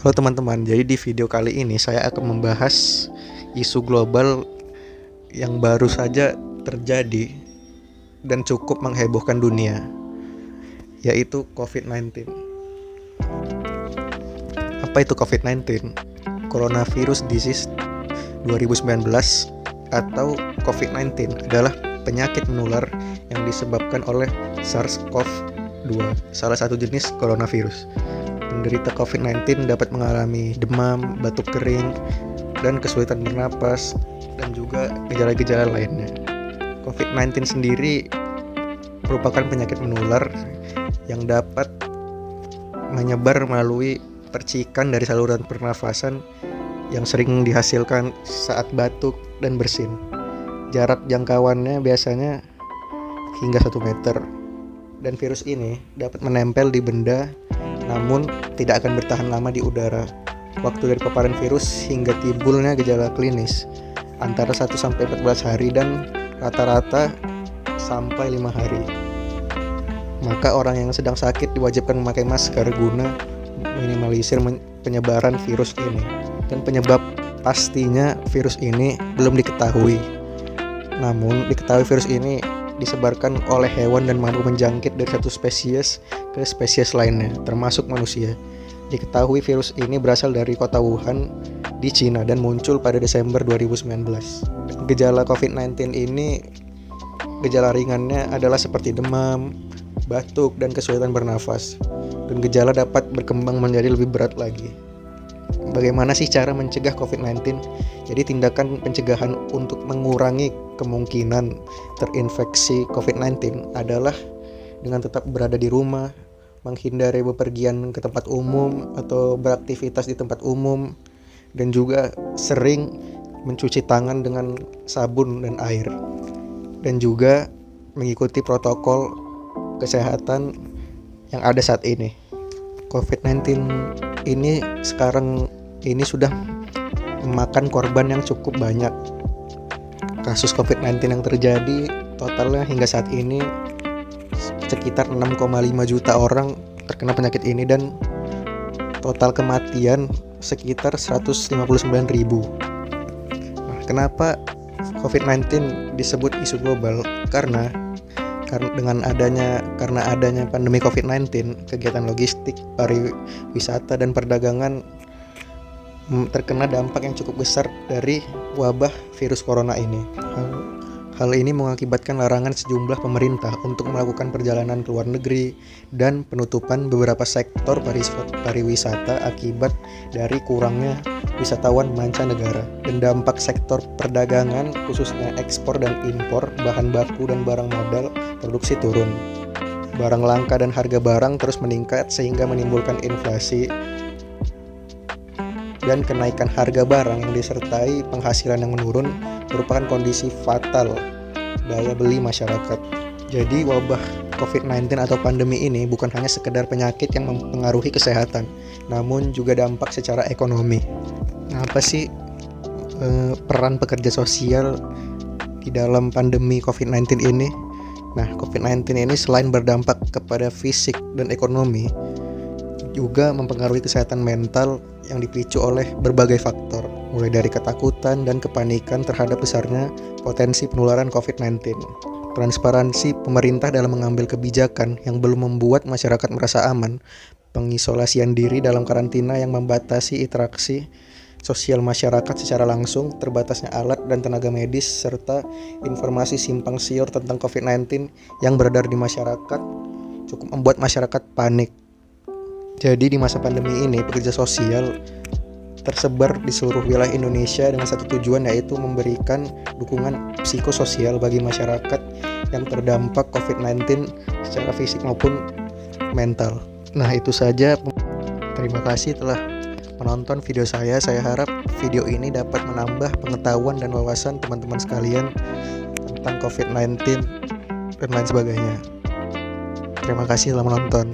Halo teman-teman, jadi di video kali ini saya akan membahas isu global yang baru saja terjadi dan cukup menghebohkan dunia, yaitu COVID-19. Apa itu COVID-19? Coronavirus Disease 2019 atau COVID-19 adalah penyakit menular yang disebabkan oleh SARS-CoV-2, salah satu jenis coronavirus. Penderita COVID-19 dapat mengalami demam, batuk kering, dan kesulitan bernapas, dan juga gejala-gejala lainnya. COVID-19 sendiri merupakan penyakit menular yang dapat menyebar melalui percikan dari saluran pernafasan yang sering dihasilkan saat batuk dan bersin. Jarak jangkauannya biasanya hingga 1 meter, dan virus ini dapat menempel di benda namun tidak akan bertahan lama di udara. Waktu dari paparan virus hingga timbulnya gejala klinis antara 1-14 hari dan rata-rata sampai 5 hari. Maka orang yang sedang sakit diwajibkan memakai masker guna minimalisir penyebaran virus ini. Dan penyebab pastinya virus ini belum diketahui. Namun diketahui virus ini disebarkan oleh hewan dan mampu menjangkit dari satu spesies ke spesies lainnya, termasuk manusia. Diketahui virus ini berasal dari kota Wuhan di Cina dan muncul pada Desember 2019. Gejala COVID-19 ini, gejala ringannya adalah seperti demam, batuk, dan kesulitan bernafas. Dan gejala dapat berkembang menjadi lebih berat lagi. Bagaimana sih cara mencegah COVID-19? Jadi tindakan pencegahan untuk mengurangi kemungkinan terinfeksi COVID-19 adalah dengan tetap berada di rumah, menghindari bepergian ke tempat umum atau beraktivitas di tempat umum, dan juga sering mencuci tangan dengan sabun dan air. Dan juga mengikuti protokol kesehatan yang ada saat ini. COVID-19 ini sekarang ini sudah memakan korban yang cukup banyak. Kasus COVID-19 yang terjadi totalnya hingga saat ini sekitar 6,5 juta orang terkena penyakit ini, dan total kematian sekitar 159.000. Nah, kenapa COVID-19 disebut isu global? Karena adanya pandemi COVID-19, kegiatan logistik, pariwisata, dan perdagangan terkena dampak yang cukup besar dari wabah virus corona ini. Hal ini mengakibatkan larangan sejumlah pemerintah untuk melakukan perjalanan ke luar negeri dan penutupan beberapa sektor pariwisata akibat dari kurangnya wisatawan mancanegara. Dan dampak sektor perdagangan, khususnya ekspor dan impor bahan baku dan barang modal produksi turun. Barang langka dan harga barang terus meningkat sehingga menimbulkan inflasi dan kenaikan harga barang yang disertai penghasilan yang menurun merupakan kondisi fatal daya beli masyarakat. Jadi wabah COVID-19 atau pandemi ini bukan hanya sekedar penyakit yang mempengaruhi kesehatan, namun juga dampak secara ekonomi. Nah, apa sih peran pekerja sosial di dalam pandemi COVID-19 ini? Nah, COVID-19 ini selain berdampak kepada fisik dan ekonomi, juga mempengaruhi kesehatan mental yang dipicu oleh berbagai faktor, mulai dari ketakutan dan kepanikan terhadap besarnya potensi penularan COVID-19. Transparansi pemerintah dalam mengambil kebijakan yang belum membuat masyarakat merasa aman, pengisolasian diri dalam karantina yang membatasi interaksi sosial masyarakat secara langsung, terbatasnya alat dan tenaga medis, serta informasi simpang siur tentang COVID-19 yang beredar di masyarakat cukup membuat masyarakat panik. Jadi di masa pandemi ini, pekerja sosial tersebar di seluruh wilayah Indonesia dengan satu tujuan, yaitu memberikan dukungan psikososial bagi masyarakat yang terdampak COVID-19 secara fisik maupun mental. Nah, itu saja. Terima kasih telah menonton video saya. Saya harap video ini dapat menambah pengetahuan dan wawasan teman-teman sekalian tentang COVID-19 dan lain sebagainya. Terima kasih telah menonton.